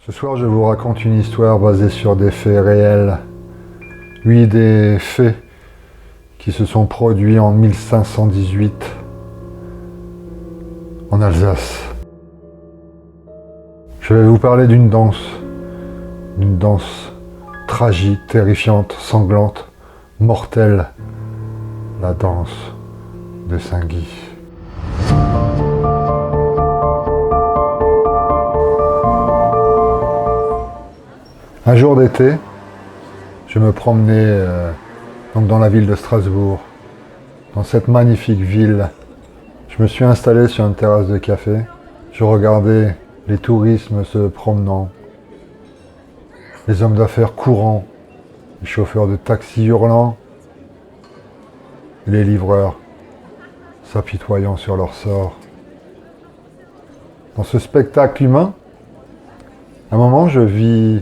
Ce soir, je vous raconte une histoire basée sur des faits réels. Oui, des faits qui se sont produits en 1518 en Alsace. Je vais vous parler d'une danse tragique, terrifiante, sanglante, mortelle, la danse de Saint-Guy. Un jour d'été, je me promenais donc dans la ville de Strasbourg, dans cette magnifique ville. Je me suis installé sur une terrasse de café. Je regardais les touristes se promenant, les hommes d'affaires courant, les chauffeurs de taxi hurlant, et les livreurs s'apitoyant sur leur sort. Dans ce spectacle humain, à un moment, je vis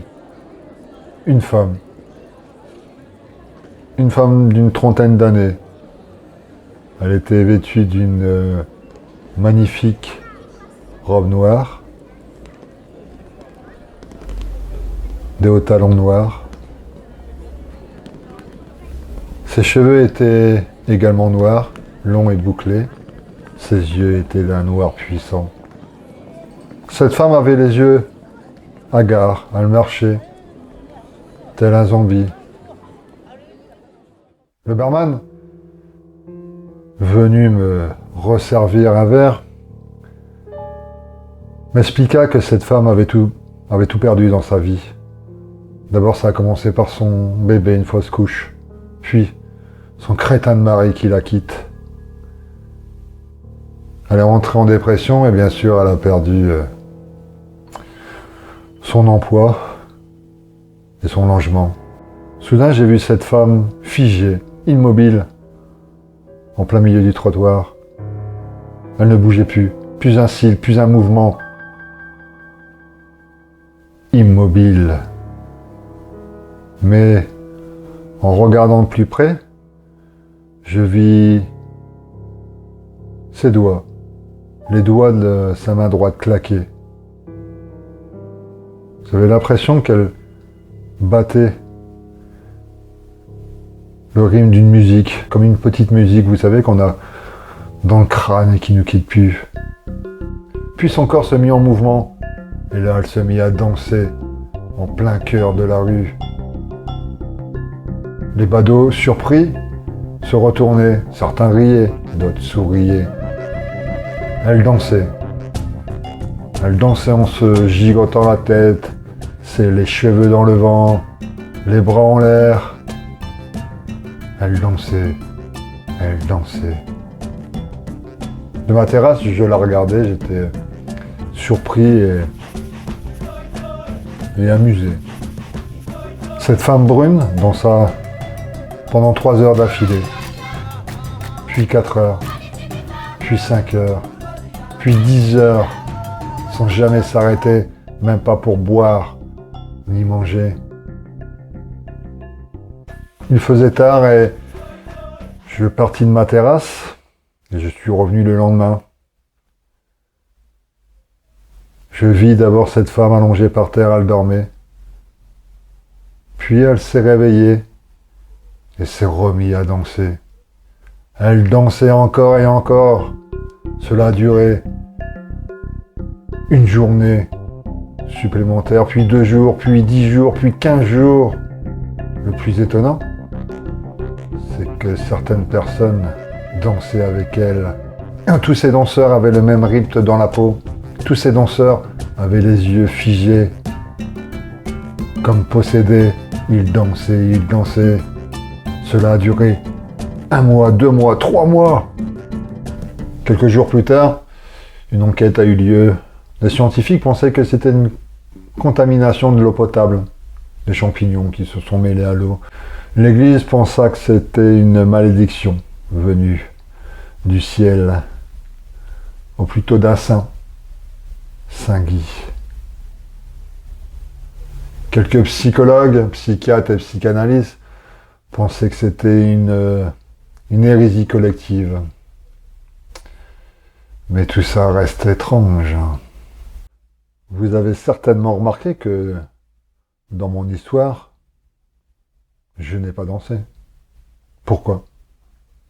une femme d'une trentaine d'années. Elle était vêtue d'une magnifique robe noire, des hauts talons noirs. Ses cheveux étaient également noirs, longs et bouclés. Ses yeux étaient d'un noir puissant. Cette femme avait les yeux hagards, elle marchait tel un zombie. Le barman, venu me resservir un verre, m'expliqua que cette femme avait tout perdu dans sa vie. D'abord, ça a commencé par son bébé, une fausse couche, puis son crétin de mari qui la quitte. Elle est rentrée en dépression et bien sûr, elle a perdu son emploi et son logement. Soudain, j'ai vu cette femme figée, immobile, en plein milieu du trottoir. Elle ne bougeait plus, plus un cil, plus un mouvement. Immobile. Mais en regardant de plus près, je vis ses doigts, les doigts de sa main droite claqués. J'avais l'impression qu'elle battait le rythme d'une musique, comme une petite musique, vous savez, qu'on a dans le crâne et qui ne nous quitte plus. Puis son corps se mit en mouvement, et là elle se mit à danser en plein cœur de la rue. Les badauds, surpris, se retournaient, certains riaient, d'autres souriaient. Elle dansait en se gigotant la tête, les cheveux dans le vent, les bras en l'air. Elle dansait. De ma terrasse, je la regardais, j'étais surpris et amusé. Cette femme brune dansa pendant 3 heures d'affilée, puis 4 heures, puis 5 heures, puis 10 heures, sans jamais s'arrêter, même pas pour boire ni manger. Il faisait tard et je suis parti de ma terrasse et je suis revenu le lendemain. Je vis d'abord cette femme allongée par terre, elle dormait. Puis elle s'est réveillée et s'est remise à danser. Elle dansait encore et encore. Cela a duré une journée supplémentaire, puis 2 jours, puis 10 jours, puis 15 jours. Le plus étonnant, c'est que certaines personnes dansaient avec elle. Tous ces danseurs avaient le même rythme dans la peau. Tous ces danseurs avaient les yeux figés. Comme possédés, ils dansaient. Cela a duré 1 mois, 2 mois, 3 mois. Quelques jours plus tard, une enquête a eu lieu. Les scientifiques pensaient que c'était une contamination de l'eau potable. Des champignons qui se sont mêlés à l'eau. L'Église pensa que c'était une malédiction venue du ciel, ou plutôt d'un saint, Saint-Guy. Quelques psychologues, psychiatres et psychanalystes pensaient que c'était une hérésie collective. Mais tout ça reste étrange. Vous avez certainement remarqué que dans mon histoire, je n'ai pas dansé. Pourquoi?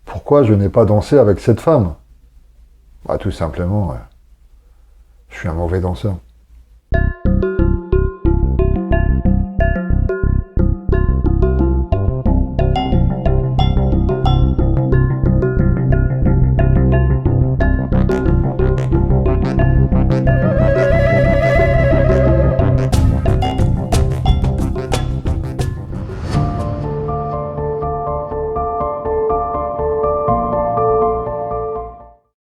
Pourquoi je n'ai pas dansé avec cette femme? Bah, tout simplement, je suis un mauvais danseur.